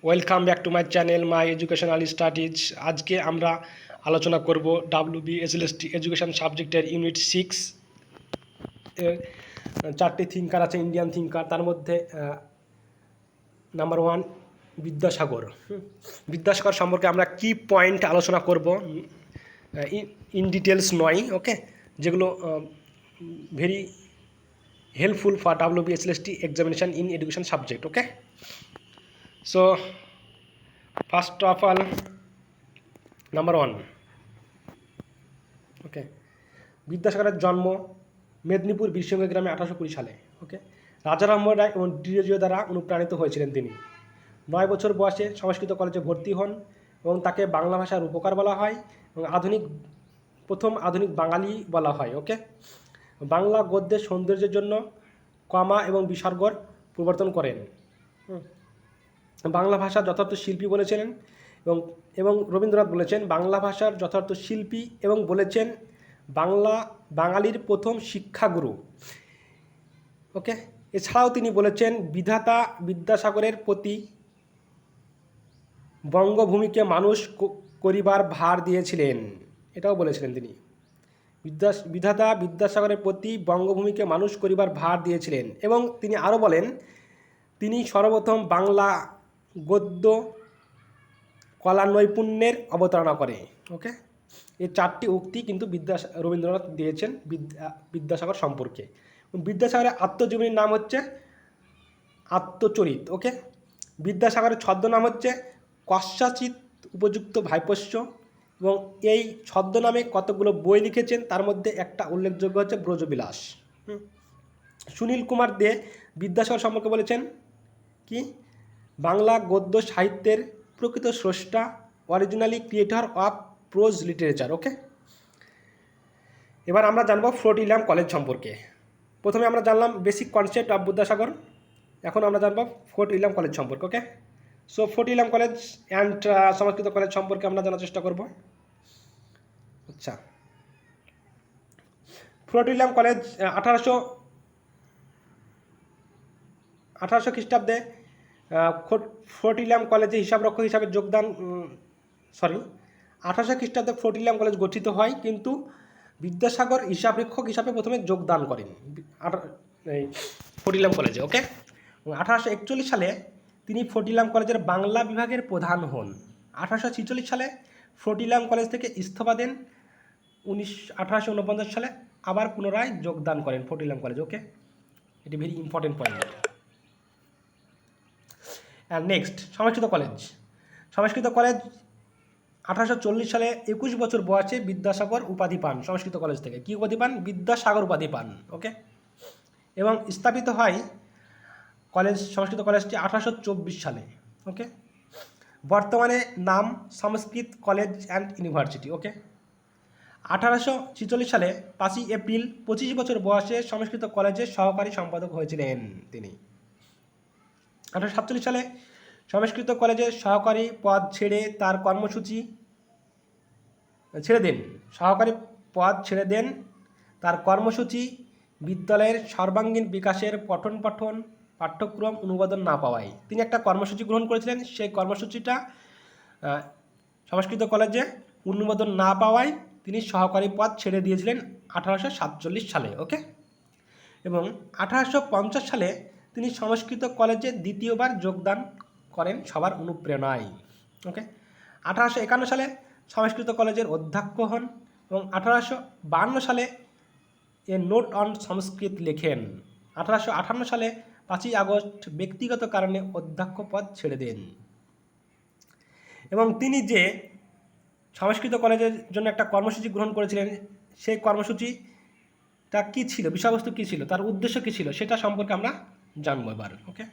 Welcome back to my channel my educational studies. আজকে আমরা আলোচনা করব WBSLST এডুকেশন সাবজেক্টের ইউনিট 6 এর চারটি থিঙ্কার আছে, ইন্ডিয়ান থিঙ্কার। তার মধ্যে নাম্বার 1 বিদ্যাসাগর। বিদ্যাসাগর সম্পর্কে আমরা কি পয়েন্ট আলোচনা করব, ইন ডিটেলস নয়, ওকে, যেগুলো very helpful for WBSLST examination in education subject, okay. So, first of all, number 1, ওকে, বিদ্যাসাগরের জন্ম মেদিনীপুর বীরসিংহ গ্রামে 1820 সালে, ওকে। রাজা রামমোহন রায় এবং ডিরোজিও দ্বারা অনুপ্রাণিত হয়েছিলেন তিনি। 9 বছর বয়সে সংস্কৃত কলেজে ভর্তি হন এবং তাকে বাংলা ভাষার উপকার বলা হয় এবং প্রথম আধুনিক বাঙালি বলা হয়, ওকে। বাংলা গদ্যের সৌন্দর্যের জন্য কমা এবং বিসর্গর প্রবর্তন করেন। বাংলা ভাষার যথার্থ শিল্পী বলেছিলেন এবং রবীন্দ্রনাথ বলেছেন বাংলা ভাষার যথার্থ শিল্পী এবং বলেছেন বাঙালির প্রথম শিক্ষাগুরু, ওকে। এছাড়াও তিনি বলেছেন বিধাতা বিদ্যাসাগরের প্রতি বঙ্গভূমিকে মানুষ করিবার ভার দিয়েছিলেন, এটাও বলেছিলেন তিনি। বিধাতা বিদ্যাসাগরের প্রতি বঙ্গভূমিকে মানুষ করিবার ভার দিয়েছিলেন এবং তিনি আরও বলেন তিনি সর্বপ্রথম বাংলা গদ্য কলা নৈপুণ্যের অবতারণা করে, ওকে। এই চারটি উক্তি কিন্তু রবীন্দ্রনাথ দিয়েছেন বিদ্যাসাগর সম্পর্কে। বিদ্যাসাগরের আত্মজীবনীর নাম হচ্ছে আত্মচরিত, ওকে। বিদ্যাসাগরের ছদ্মনাম হচ্ছে কস্যাচিৎ উপযুক্ত ভাইপোষ্য এবং এই ছদ্মনামে কতগুলো বই লিখেছেন, তার মধ্যে একটা উল্লেখযোগ্য হচ্ছে ব্রজবিলাস। সুনীল কুমার দে বিদ্যাসাগর সম্পর্কে বলেছেন কি, বাংলা গদ্য সাহিত্যের প্রকৃত স্রষ্টা, originally creator of prose literature, okay. এবার আমরা জানবো ফোর্ট উইলিয়াম কলেজ সম্পর্কে। প্রথমে আমরা জানলাম বেসিক কনসেপ্ট অফ বিদ্যাসাগর, এখন আমরা জানবো ফোর্ট উইলিয়াম কলেজ সম্পর্কে, okay. So Fort William College and Sanskrit College সম্পর্কে আমরা জানার চেষ্টা করব। আচ্ছা, ফোর্ট উইলিয়াম কলেজ 1800 খ্রিস্টাব্দে ফোর্ট উইলিয়াম কলেজে হিসাবরক্ষক হিসাবে 1800 খ্রিস্টাব্দে ফোর্ট উইলিয়াম কলেজ গঠিত হয়, কিন্তু বিদ্যাসাগর হিসাবরক্ষক হিসাবে প্রথমে যোগদান করেন ফোর্ট উইলিয়াম কলেজে, ওকে। 1841 সালে তিনি ফোর্ট উইলিয়াম কলেজের বাংলা বিভাগের প্রধান হন। 1846 সালে ফোর্ট উইলিয়াম কলেজ থেকে ইস্তফা দেন। 1849 সালে আবার পুনরায় যোগদান করেন ফোর্ট উইলিয়াম কলেজ, ওকে। এটি very important point. And next, Sanskrit college. 1840 সালে 21 বছর বয়সে বিদ্যাসাগর উপাধি পান সংস্কৃত কলেজ থেকে। কী উপাধি পান? বিদ্যাসাগর উপাধি পান, ওকে। এবং স্থাপিত হয় সংস্কৃত কলেজটি 1824 সালে, ওকে। বর্তমানে নাম সংস্কৃত কলেজ অ্যান্ড ইউনিভার্সিটি, ওকে। 1846 সালে 5 এপ্রিল 25 বছর বয়সে সংস্কৃত কলেজের সহকারী সম্পাদক হয়েছিলেন তিনি। 1847 সালে সংস্কৃত কলেজের সহকারী পদ ছেড়ে তার কর্মসূচি বিদ্যালয়ের সর্বাঙ্গীন বিকাশের পঠন পাঠ্যক্রম অনুমোদন না পাওয়ায় তিনি একটা কর্মসূচি গ্রহণ করেছিলেন। সেই কর্মসূচিটা সংস্কৃত কলেজে অনুমোদন না পাওয়ায় তিনি সহকারী পদ ছেড়ে দিয়েছিলেন 1847 সালে, ওকে। এবং 1850 সালে তিনি সংস্কৃত কলেজে দ্বিতীয়বার যোগদান করেন সবার অনুপ্রেরণায়, ওকে। 1851 সালে সংস্কৃত কলেজের অধ্যক্ষ হন এবং 1852 সালে এ নোট অন সংস্কৃত লেখেন। 1858 সালে 5 আগস্ট ব্যক্তিগত কারণে অধ্যক্ষ পদ ছেড়ে দেন। এবং তিনি যে সংস্কৃত কলেজের জন্য একটা কর্মসূচি গ্রহণ করেছিলেন, সেই কর্মসূচিটা কী ছিল, বিষয়বস্তু কী ছিল, তার উদ্দেশ্য কী ছিল, সেটা সম্পর্কে আমরা জানবো এবার, ওকে।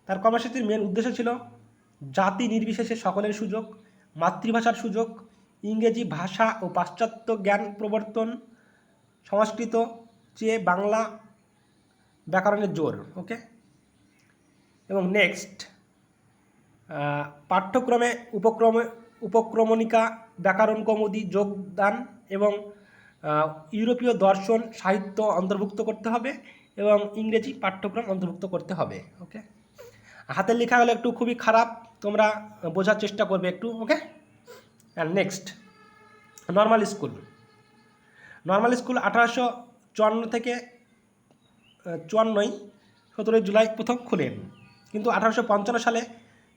তার কর্মসূচির মেন উদ্দেশ্য ছিল জাতি নির্বিশেষে সকলের সুযোগ, মাতৃভাষার সুযোগ, ইংরেজি ভাষা ও পাশ্চাত্য জ্ঞান প্রবর্তন, সংস্কৃত চেয়ে বাংলা ব্যাকরণের জোর, ওকে। এবং নেক্সট, পাঠ্যক্রমে উপক্রমণিকা, ব্যাকরণ কৌমুদী যোগদান এবং ইউরোপীয় দর্শন সাহিত্য অন্তর্ভুক্ত করতে হবে এবং ইংরেজি পাঠ্যক্রম অন্তর্ভুক্ত করতে হবে। ওকে, হাতের লেখা হলে একটু খুবই খারাপ, তোমরা বোঝার চেষ্টা করবে একটু। Okay, and next, normal school. Normal school 1854 থেকে 54, 17 জুলাই প্রথম খোলেন, কিন্তু 1855 সালে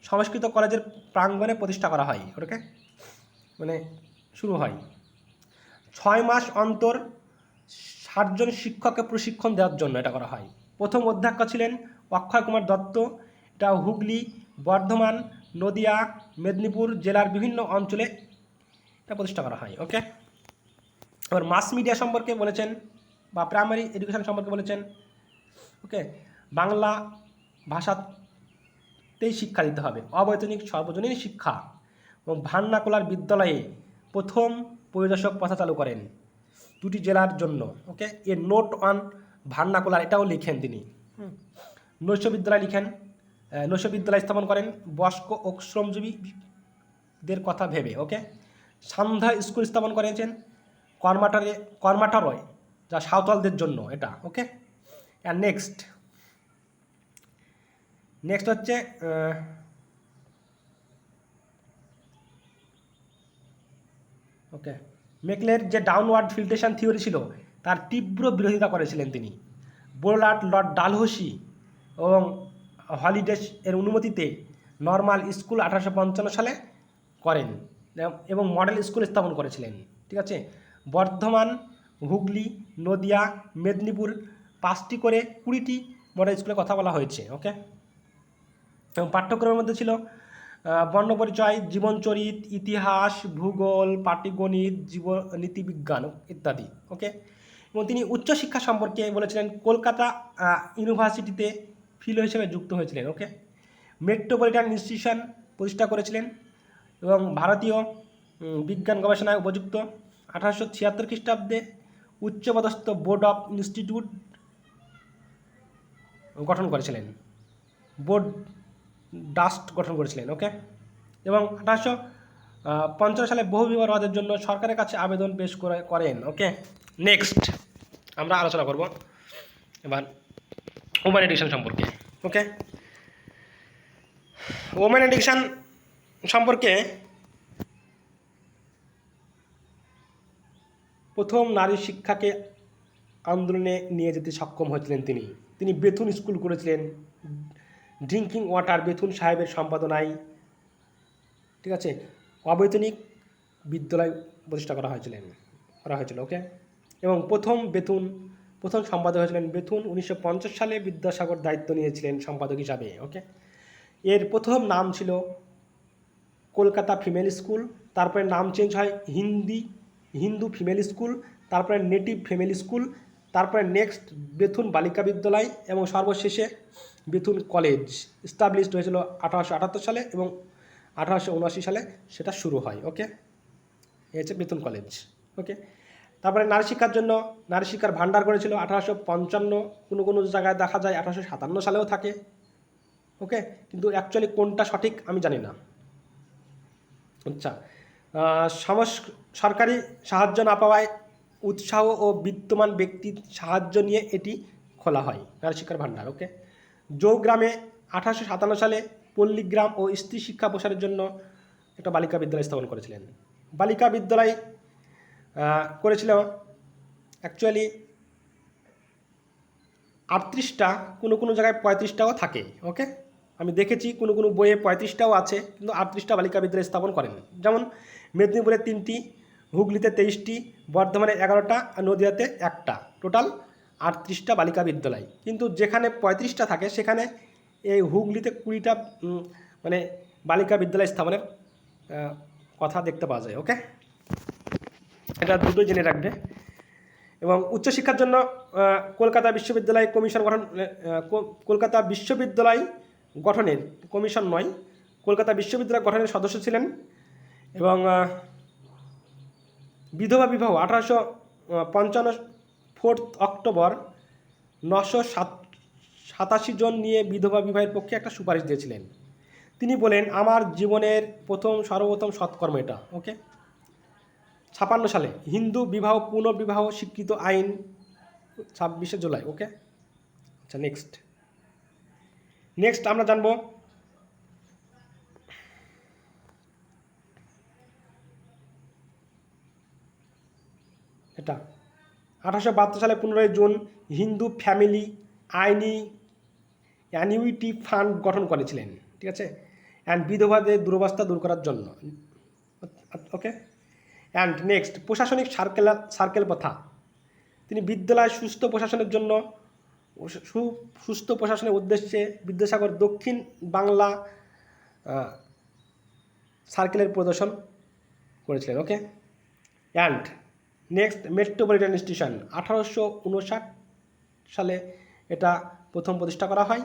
সংস্কৃত কলেজের প্রাঙ্গণে প্রতিষ্ঠা করা হয়। ওকে, মানে শুরু হয়। 6 মাস অন্তর 60 জন শিক্ষককে প্রশিক্ষণ দেওয়ার জন্য এটা করা হয়। প্রথম অধ্যক্ষ ছিলেন অক্ষয় কুমার দত্ত। এটা হুগলি, বর্ধমান, নদিয়া, মেদিনীপুর জেলার বিভিন্ন অঞ্চলে এটা প্রতিষ্ঠা করা হয়। ওকে, এবার মাস মিডিয়া সম্পর্কে বলেছেন বা প্রাইমারি এডুকেশন সম্পর্কে বলেছেন। ওকে, বাংলা ভাষাতেই শিক্ষা দিতে হবে, অবৈতনিক সর্বজনীন শিক্ষা, এবং ভান্নাকুলার বিদ্যালয়ে প্রথম পরিদর্শক প্রথা চালু করেন 2টি জেলার জন্য। ওকে, এ নোট অন ভান্নাকুলার এটাও লিখেন তিনি। নৈশ বিদ্যালয় লিখেন, নৈশ বিদ্যালয় স্থাপন করেন বয়স্ক ও শ্রমজীবীদের কথা ভেবে। ওকে, সান্ধ্যা স্কুল স্থাপন করেছেন কর্মাটরে, যা সাঁওতালদের জন্য এটা। ওকে, অ্যান্ড নেক্সট হচ্ছে ওকে, মেকলের যে ডাউনওয়ার্ড ফিল্ট্রেশন থিওরি ছিল তার তীব্র বিরোধিতা করেছিলেন তিনি। বোলার্ড, লর্ড ডালহৌসি এবং হলিডেস এর অনুমতিতে নর্মাল স্কুল 1855 সালে করেন এবং মডেল স্কুল স্থাপন করেছিলেন। ঠিক আছে, বর্ধমান, হুগলি, নদিয়া, মেদিনীপুর 5টি করে 20টি মডেল স্কুলের কথা বলা হয়েছে। ওকে, এবং পাঠ্যক্রমের মধ্যে ছিল বর্ণপরিচয়, জীবনচরিত, ইতিহাস, ভূগোল, পাটিগণিত, নীতিবিজ্ঞান ইত্যাদি। ওকে, এবং তিনি উচ্চশিক্ষা সম্পর্কে বলেছিলেন কলকাতা ইউনিভার্সিটিতে ফিলো হিসেবে যুক্ত হয়েছিলেন। ওকে, মেট্রোপলিটন ইনস্টিটিউশন প্রতিষ্ঠা করেছিলেন এবং ভারতীয় বিজ্ঞান গবেষণায় উপযুক্ত। 1876 খ্রিস্টাব্দে উচ্চপদস্থ বোর্ড অফ ইনস্টিটিউট গঠন করেছিলেন, বোর্ড ডাস্ট গঠন করেছিলেন। ওকে, এবং 1855 সালে বহুবিবাহ রদের জন্য সরকারের কাছে আবেদন পেশ করেন। ওকে, নেক্সট আমরা আলোচনা করব এবার ওমেন এডুকেশন সম্পর্কে। ওকে, ওমেন এডুকেশন সম্পর্কে প্রথম নারী শিক্ষাকে আন্দোলনে নিয়ে যেতে সক্ষম হয়েছিলেন তিনি বেথুন স্কুল করেছিলেন, ড্রিঙ্কিং ওয়াটার বেথুন সাহেবের সম্পাদনায়। ঠিক আছে, অবৈতনিক বিদ্যালয় প্রতিষ্ঠা করা হয়েছিল। ওকে, এবং প্রথম সম্পাদক হয়েছিলেন বেথুন। 1950 সালে বিদ্যাসাগর দায়িত্ব নিয়েছিলেন সম্পাদক হিসাবে। ওকে, এর প্রথম নাম ছিল কলকাতা ফিমেল স্কুল, তারপরে নাম চেঞ্জ হয় হিন্দু ফিমেল স্কুল, তারপরে নেটিভ ফিমেল স্কুল, তারপরে নেক্সট বেথুন বালিকা বিদ্যালয়, এবং সর্বশেষে বেথুন কলেজ এস্টাবলিশড হয়েছিল 1878 সালে এবং 1879 সালে সেটা শুরু হয়। ওকে, এই হচ্ছে বেথুন কলেজ। ওকে, তারপরে নারী শিক্ষার জন্য নারী শিক্ষার ভাণ্ডার করেছিল 1855, কোনো জায়গায় দেখা যায় 1857 সালেও থাকে। ওকে, কিন্তু অ্যাকচুয়ালি কোনটা সঠিক আমি জানি না। আচ্ছা, সরকারি সাহায্য না পাওয়ায় উৎসাহ ও বিত্তমান ব্যক্তির সাহায্য নিয়ে এটি খোলা হয় নারী শিক্ষার ভাণ্ডার। ওকে, জৌগ্রামে 1857 সালে পল্লীগ্রাম ও স্ত্রী শিক্ষা প্রসারের জন্য একটা বালিকা বিদ্যালয় স্থাপন করেছিলেন। বালিকা বিদ্যালয় করেছিল অ্যাকচুয়ালি 38টা, কোনো জায়গায় 35টাও থাকে। ওকে, আমি দেখেছি কোনো বইয়ে 35টাও আছে, কিন্তু 38টা বালিকা বিদ্যালয় স্থাপন করেন। যেমন মেদিনীপুরে 3টি, হুগলিতে 23টি, বর্ধমানে 11টা, আর নদিয়াতে 1টা, টোটাল 38টা বালিকা বিদ্যালয়। কিন্তু যেখানে 35টা থাকে সেখানে এই হুগলিতে 20টা মানে বালিকা বিদ্যালয় স্থাপনের কথা দেখতে পাওয়া যায়। ওকে, এটা দুটোই জেনে রাখবে। এবং উচ্চশিক্ষার জন্য কলকাতা বিশ্ববিদ্যালয় কমিশন কলকাতা বিশ্ববিদ্যালয় গঠনের কমিশন নয়, কলকাতা বিশ্ববিদ্যালয় গঠনের সদস্য ছিলেন। এবং বিধবা বিবাহ 1855 4 অক্টোবর 987 জন নিয়ে বিধবা বিবাহের পক্ষে একটা সুপারিশ দিয়েছিলেন। তিনি বলেন আমার জীবনের সর্বপ্রথম সৎকর্ম এটা। ওকে, 56 সালে হিন্দু বিবাহ পুনর্বিবাহ স্বীকৃত আইন 26শে জুলাই। ওকে, আচ্ছা, নেক্সট আমরা জানবো এটা 1872 সালে 15 জুন হিন্দু ফ্যামিলি আইনি অ্যানিউইটি ফান্ড গঠন করেছিলেন, ঠিক আছে, অ্যান্ড বিধবাদের দুরবস্থা দূর করার জন্য। ওকে, অ্যান্ড নেক্সট প্রশাসনিক সার্কেল কথা। তিনি বিদ্যালয় সুস্থ প্রশাসনের জন্য সুস্থ প্রশাসনের উদ্দেশ্যে বিদ্যাসাগর দক্ষিণ বাংলা সার্কেলের প্রদর্শন করেছিলেন। ওকে, অ্যান্ড নেক্সট মেট্রোপলিটন স্টেশন 1859 সালে এটা প্রথম প্রতিষ্ঠা করা হয়।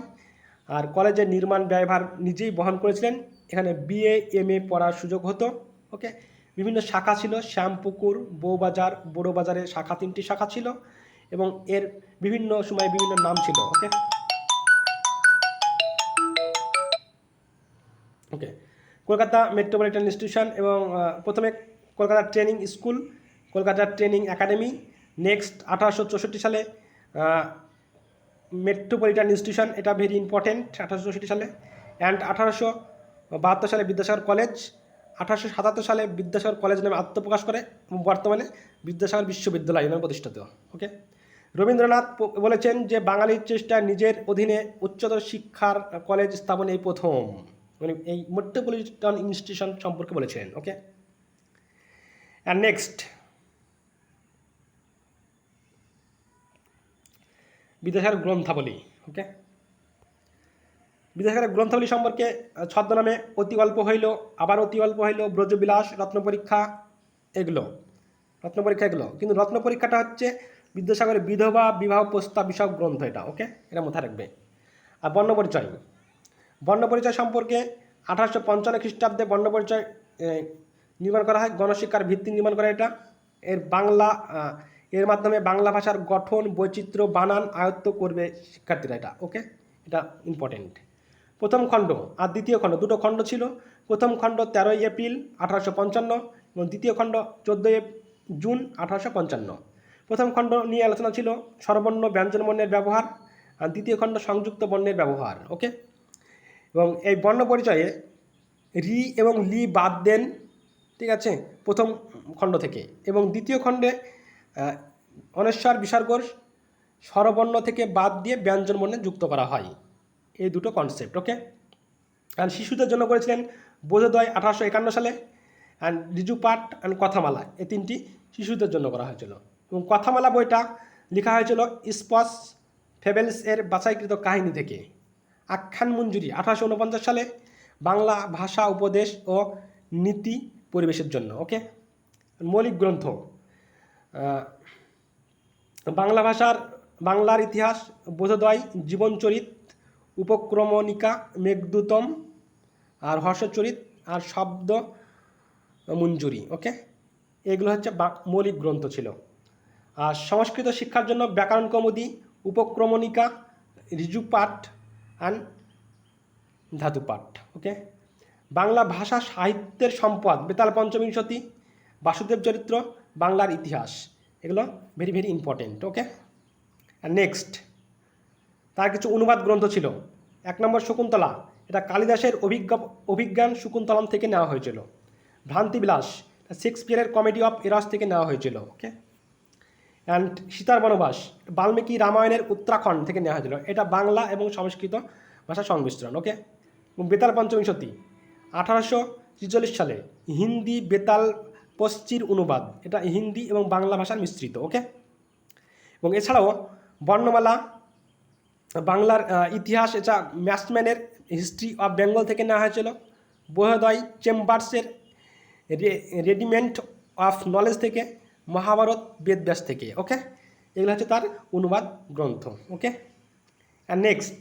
আর কলেজের নির্মাণ ব্যয়ভার নিজেই বহন করেছিলেন। এখানে বিএ এমএ পড়ার সুযোগ হতো। ওকে, বিভিন্ন শাখা ছিল, শ্যামপুকুর, বউবাজার, বড়বাজারে শাখা 3টি শাখা ছিল এবং এর বিভিন্ন সময়ে বিভিন্ন নাম ছিল। ওকে ওকে কলকাতা মেট্রোপলিটন ইনস্টিটিউশন এবং প্রথমে Kolkata training school, Kolkata training academy. Next 1864 সালে মেট্রোপলিটন ইনস্টিটিউশন, এটা ভেরি ইম্পর্টেন্ট 1864 সালে। অ্যান্ড 1872 সালে বিদ্যাসাগর কলেজ। 1877 সালে বিদ্যাসাগর কলেজ নামে আত্মপ্রকাশ করে এবং বর্তমানে বিদ্যাসাগর বিশ্ববিদ্যালয় নামে প্রতিষ্ঠিত। ওকে, রবীন্দ্রনাথ বলেছেন যে বাঙালির চেষ্টা নিজের অধীনে উচ্চতর শিক্ষার কলেজ স্থাপন এই প্রথম, মানে এই মেট্রোপলিটন ইনস্টিটিউশন সম্পর্কে বলেছিলেন। ওকে, অ্যান্ড নেক্সট বিদ্যাসাগর গ্রন্থাবলী। ওকে, বিদ্যাসাগরের গ্রন্থাবলী সম্পর্কে ছদ্মনামে অতি গল্প হইল, আবার অতি গল্প হইল, ব্রজবিলাস, রত্নপরীক্ষা এগুলো কিন্তু রত্নপরীক্ষাটা হচ্ছে বিদ্যাসাগরের বিধবা বিবাহ প্রস্তাব বিষয়ক গ্রন্থ এটা। ওকে, এটা মাথায় রাখবে। আর বর্ণপরিচয় সম্পর্কে 1855 খ্রিস্টাব্দে বর্ণপরিচয় নির্মাণ করা হয়, গণশিক্ষার ভিত্তি নির্মাণ করা এটা। এর মাধ্যমে বাংলা ভাষার গঠন, বৈচিত্র্য, বানান আয়ত্ত করবে শিক্ষার্থীরা এটা। ওকে, এটা ইম্পর্টেন্ট। প্রথম খণ্ড আর দ্বিতীয় খণ্ড, দুটো খণ্ড ছিল। প্রথম খণ্ড 13 এপ্রিল 1855 এবং দ্বিতীয় খণ্ড 14 জুন 1855। প্রথম খণ্ড নিয়ে আলোচনা ছিল স্বরবর্ণ ব্যঞ্জন বর্ণের ব্যবহার, আর দ্বিতীয় খণ্ড সংযুক্ত বর্ণের ব্যবহার। ওকে, এবং এই বর্ণ পরিচয়ে রি এবং লি বাদ দেন, ঠিক আছে, প্রথম খণ্ড থেকে। এবং দ্বিতীয় খণ্ডে অনস্বর বিসর্গ স্বরবর্ণ থেকে বাদ দিয়ে ব্যঞ্জন বর্ণে যুক্ত করা হয়। এই দুটো কনসেপ্ট। ওকে, অ্যান্ড শিশুদের জন্য করেছিলেন বোধোদয় 1851 সালে, অ্যান্ড ঋজুপাঠ অ্যান্ড কথামালা, এই 3টি শিশুদের জন্য করা হয়েছিল। এবং কথামালা বইটা লেখা হয়েছিল স্পস ফেবেলস এর বাছাইকৃত কাহিনী থেকে। আখ্যান মঞ্জুরি 1849 সালে, বাংলা ভাষা উপদেশ ও নীতি পরিবেশের জন্য। ওকে, মৌলিক গ্রন্থ বাংলার ইতিহাস, বোধোদয়, জীবনচরিত, উপক্রমণিকা, মেঘদূতম, আর হর্ষচরিত, আর শব্দ মঞ্জুরি। ওকে, এগুলো হচ্ছে মৌলিক গ্রন্থ ছিল। আর সংস্কৃত শিক্ষার জন্য ব্যাকরণ কৌমুদী, উপক্রমণিকা, ঋজুপাঠ অ্যান্ড ধাতুপাঠ। ওকে, বাংলা ভাষা সাহিত্যের সম্পদ, বেতাল পঞ্চবিংশতি, বাসুদেব চরিত্র, বাংলার ইতিহাস, এগুলো ভেরি ভেরি ইম্পর্টেন্ট। ওকে, আর নেক্সট তার কিছু অনুবাদ গ্রন্থ ছিল। 1 নম্বর শকুন্তলা, এটা কালিদাসের অভিজ্ঞান শকুন্তলম থেকে নেওয়া হয়েছিল। ভ্রান্তিবিলাস, শেক্সপিয়ারের কমেডি অফ এরস থেকে নেওয়া হয়েছিল। ওকে, অ্যান্ড সীতার বনবাস বাল্মীকি রামায়ণের উত্তরাখণ্ড থেকে নেওয়া হয়েছিল। এটা বাংলা এবং সংস্কৃত ভাষার সংমিশ্রণ। ওকে, এবং বেতাল পঞ্চবিংশতি 1843 সালে হিন্দি বেতাল পশ্চির অনুবাদ, এটা হিন্দি এবং বাংলা ভাষার মিশ্রিত। ওকে, এবং এছাড়াও বর্ণমালা বাংলার ইতিহাস, এটা ম্যাসম্যানের হিস্ট্রি অফ বেঙ্গল থেকে নেওয়া হয়েছিল। বোধোদয় চেম্বার্সের রেডিমেন্ট অফ নলেজ থেকে, মহাভারত বেদব্যাস থেকে। ওকে, এগুলো হচ্ছে তার অনুবাদ গ্রন্থ। ওকে, অ্যান্ড নেক্সট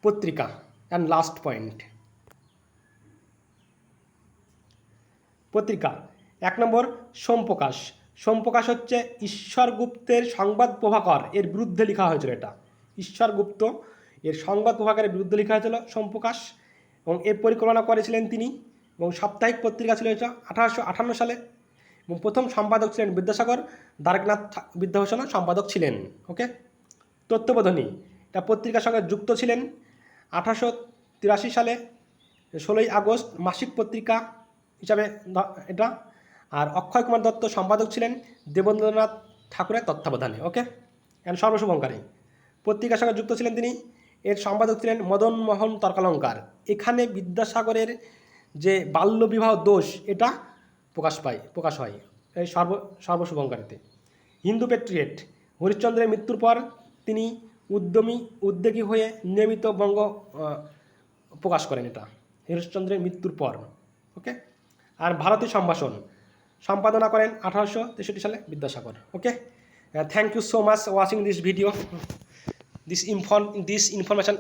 পত্রিকা অ্যান্ড লাস্ট পয়েন্ট। পত্রিকা 1 নম্বর সোমপ্রকাশ। সোমপ্রকাশ হচ্ছে ঈশ্বরগুপ্তের সংবাদ প্রভাকর এর বিরুদ্ধে লেখা হয়েছিল। এটা ঈশ্বরগুপ্ত এর সংবাদ প্রভাকরের বিরুদ্ধে লেখা হয়েছিল সোমপ্রকাশ, এবং এর পরিকল্পনা করেছিলেন তিনি। এবং সাপ্তাহিক পত্রিকা ছিল এটা 1858 সালে, এবং প্রথম সম্পাদক ছিলেন বিদ্যাসাগর, দ্বারকনাথ বিদ্যাভূষণ সম্পাদক ছিলেন। ওকে, তত্ত্ববোধনী, এটা পত্রিকার সঙ্গে যুক্ত ছিলেন 1883 সালে 16ই আগস্ট মাসিক পত্রিকা হিসাবে এটা। আর অক্ষয় কুমার দত্ত সম্পাদক ছিলেন দেবেন্দ্রনাথ ঠাকুরের তত্ত্বাবধানে। ওকে, অ্যান্ড সর্বশুভঙ্করী পত্রিকার সঙ্গে যুক্ত ছিলেন তিনি। এর সম্পাদক ছিলেন মদন মোহন তর্কালঙ্কার। এখানে বিদ্যাসাগরের যে বাল্যবিবাহ দোষ এটা প্রকাশ হয় এই সর্বশুভঙ্করীতে। হিন্দু পেট্রিয়েট হরিশ্চন্দ্রের মৃত্যুর পর তিনি উদ্যোগী হয়ে নিয়মিত বঙ্গ প্রকাশ করেন, এটা হরিশ্চন্দ্রের মৃত্যুর পর। ওকে, আর ভারতীয় সম্ভাষণ সম্পাদনা করেন 1863 সালে Vidyasagar. Okay, thank you so much watching this video. This information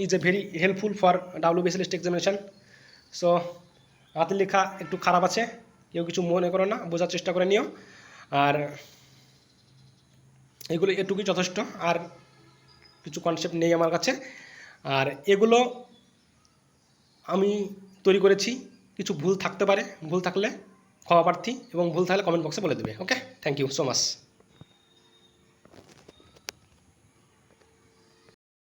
is a very helpful for WBCS list examination. So হাতের লেখা একটু খারাপ আছে, কেউ কিছু মনে করো না, বোঝার চেষ্টা করে নিও। আর এগুলো এটুকুই যথেষ্ট, আর কিছু কনসেপ্ট নেই আমার কাছে। আর এগুলো আমি তৈরি করেছি, কিছু ভুল থাকতে পারে, ভুল থাকলে ক্ষমা প্রার্থী, এবং ভুল থাকলে কমেন্ট বক্সে বলে দেবে। ওকে, থ্যাংক ইউ সো মাচ।